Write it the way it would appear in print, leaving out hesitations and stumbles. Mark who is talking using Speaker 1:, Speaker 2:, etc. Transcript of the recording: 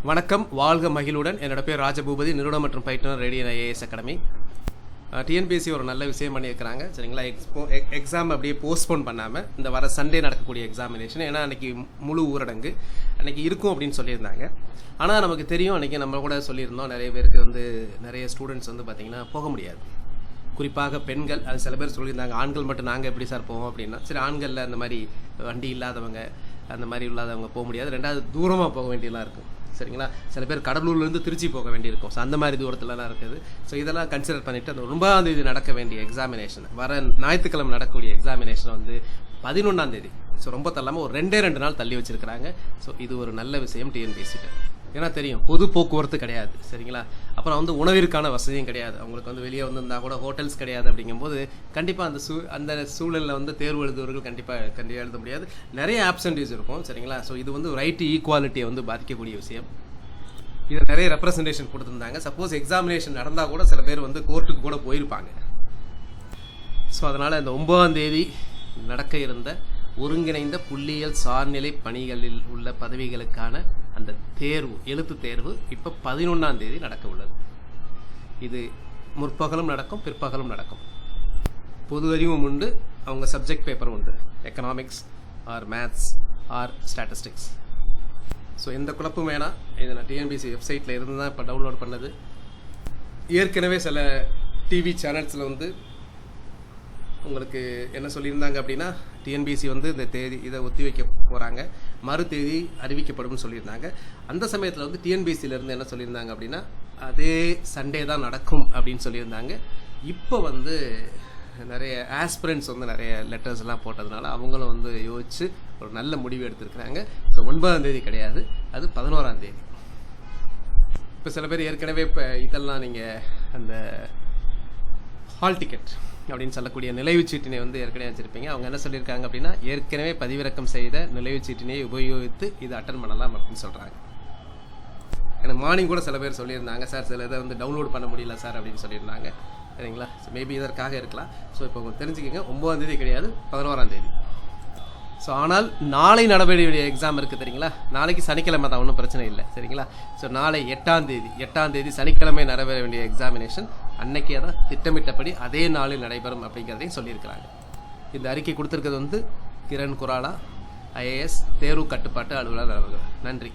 Speaker 1: வணக்கம், வாழ்க மகிழுடன். என்னோட பேர் ராஜபூபதி, நிறுவனம் மற்றும் பயிற்றுனர் ரேடியன் IAS அகாடமி. TNPSC ஒரு நல்ல விஷயம் பண்ணியிருக்கிறாங்க, சரிங்களா. எக்ஸாம் அப்படியே போஸ்ட்போன் பண்ணாமல் இந்த வர சண்டே நடக்கக்கூடிய எக்ஸாமினேஷன், ஏன்னா அன்றைக்கி முழு ஊரடங்கு அன்றைக்கி இருக்கும் அப்படின்னு சொல்லியிருந்தாங்க. ஆனால் நமக்கு தெரியும், அன்றைக்கி நம்ம கூட சொல்லியிருந்தோம், நிறைய பேருக்கு நிறைய ஸ்டூடெண்ட்ஸ் பார்த்திங்கன்னா போக முடியாது. குறிப்பாக பெண்கள், அது சில பேர் சொல்லியிருந்தாங்க. ஆண்கள் மட்டும் நாங்கள் எப்படி சார் போவோம் அப்படின்னா, சரி, ஆண்களில் அந்த மாதிரி வண்டி இல்லாதவங்க, அந்த மாதிரி இல்லாதவங்க போக முடியாது. ரெண்டாவது, தூரமாக போக வேண்டியெல்லாம் இருக்கும், சரிங்களா. சில பேர் கடலூர்லேருந்து திருச்சி போக வேண்டியிருக்கும். ஸோ அந்த மாதிரி தூரத்துலலாம் இருக்குது. ஸோ இதெல்லாம் கன்சிடர் பண்ணிவிட்டு அந்த 9ஆம் தேதி நடக்க வேண்டிய எக்ஸாமினேஷன், வர ஞாயிற்றுக்கிழமை நடக்கக்கூடிய எக்ஸாமினேஷன் 11ஆம் தேதி, ஸோ ரொம்ப தள்ளாமல் ஒரு 2 நாள் தள்ளி வச்சுருக்கிறாங்க. ஸோ இது ஒரு நல்ல விஷயம் TNPSC. ஏன்னா தெரியும், பொது போக்குவரத்து கிடையாது, சரிங்களா. அப்புறம் உணவிற்கான வசதியும் கிடையாது. அவங்களுக்கு வெளியே வந்திருந்தால் கூட ஹோட்டல்ஸ் கிடையாது. அப்படிங்கும்போது கண்டிப்பாக அந்த சூழலில் தேர்வு எழுதுவர்கள் கண்டிப்பாக எழுத முடியாது. நிறைய ஆப்சன்டேஜ் இருக்கும், சரிங்களா. ஸோ இது ரைட் ஈக்குவாலிட்டியை பாதிக்கக்கூடிய விஷயம். இதில் நிறைய ரெப்ரசன்டேஷன் கொடுத்துருந்தாங்க. சப்போஸ் எக்ஸாமினேஷன் நடந்தால் கூட சில பேர் கோர்ட்டுக்கு கூட போயிருப்பாங்க. ஸோ அதனால் இந்த 9ஆம் தேதி நடக்க இருந்த ஒருங்கிணைந்த புள்ளியியல் சார்நிலை பணிகளில் உள்ள பதவிகளுக்கான அந்த தேர்வு, எழுத்து தேர்வு இப்போ 11ஆம் தேதி நடக்க உள்ளது. இது முற்பகலும் நடக்கும், பிற்பகலும் நடக்கும். பொது அறிவும் உண்டு, அவங்க சப்ஜெக்ட் பேப்பரும் உண்டு, economics or maths or statistics. So எந்த குழப்பம் வேணாம். இதை நான் TNPSC வெப்சைட்டில் இருந்து தான் இப்போ டவுன்லோட் பண்ணது. ஏற்கனவே சில டிவி சேனல்ஸில் உங்களுக்கு என்ன சொல்லியிருந்தாங்க அப்படின்னா, TNPSC இந்த தேதி இதை ஒத்தி வைக்க போகிறாங்க, மறு தேதி அறிவிக்கப்படும் சொல்லியிருந்தாங்க. அந்த சமயத்தில் TNPSCலேருந்து என்ன சொல்லியிருந்தாங்க அப்படின்னா, அதே சண்டே தான் நடக்கும் அப்படின்னு சொல்லியிருந்தாங்க. இப்போ நிறைய ஆஸ்பிரண்ட்ஸ் நிறைய லெட்டர்ஸ்லாம் போட்டதுனால அவங்களும் யோசித்து ஒரு நல்ல முடிவு எடுத்திருக்கிறாங்க. ஸோ 9ஆம் தேதி கிடையாது, அது 11ஆம் தேதி. இப்போ சில பேர் ஏற்கனவே இப்போ இதெல்லாம் நீங்கள் அந்த ஹால் டிக்கெட் அப்படின்னு சொல்லக்கூடிய நிலைவுச்சீட்டினை ஏற்கனவே வச்சுருப்பீங்க. அவங்க என்ன சொல்லியிருக்காங்க அப்படின்னா, ஏற்கனவே பதிவிறக்கம் செய்த நிலைவுச்சீட்டினை உபயோகித்து இதை அட்டன் பண்ணலாம் அப்படின்னு சொல்கிறாங்க. எனக்கு மார்னிங் கூட சில பேர் சொல்லியிருந்தாங்க, சார் சில இதை டவுன்லோட் பண்ண முடியல சார் அப்படின்னு சொல்லியிருந்தாங்க, சரிங்களா. ஸோ மேபி இதற்காக இருக்கலாம். ஸோ இப்போ உங்களுக்கு தெரிஞ்சுக்கோங்க, 9ஆம் தேதி கிடையாது, 11ஆம் தேதி. ஸோ ஆனால் நாளை நடைபெற வேண்டிய எக்ஸாம் இருக்குது, தெரியுங்களா. நாளைக்கு சனிக்கிழமை தான், ஒன்றும் பிரச்சனை இல்லை, சரிங்களா. ஸோ நாளை 8ஆம் தேதி சனிக்கிழமை நடைபெற வேண்டிய எக்ஸாமினேஷன் அன்னைக்கே தான் திட்டமிட்டபடி அதே நாளில் நடைபெறும் அப்படிங்கிறதையும் சொல்லியிருக்கிறாங்க. இந்த அறிக்கை கொடுத்துருக்கிறது கிரண் குராலா, IAS தேர்வு கட்டுப்பாட்டு அலுவலர் அவர்கள். நன்றி.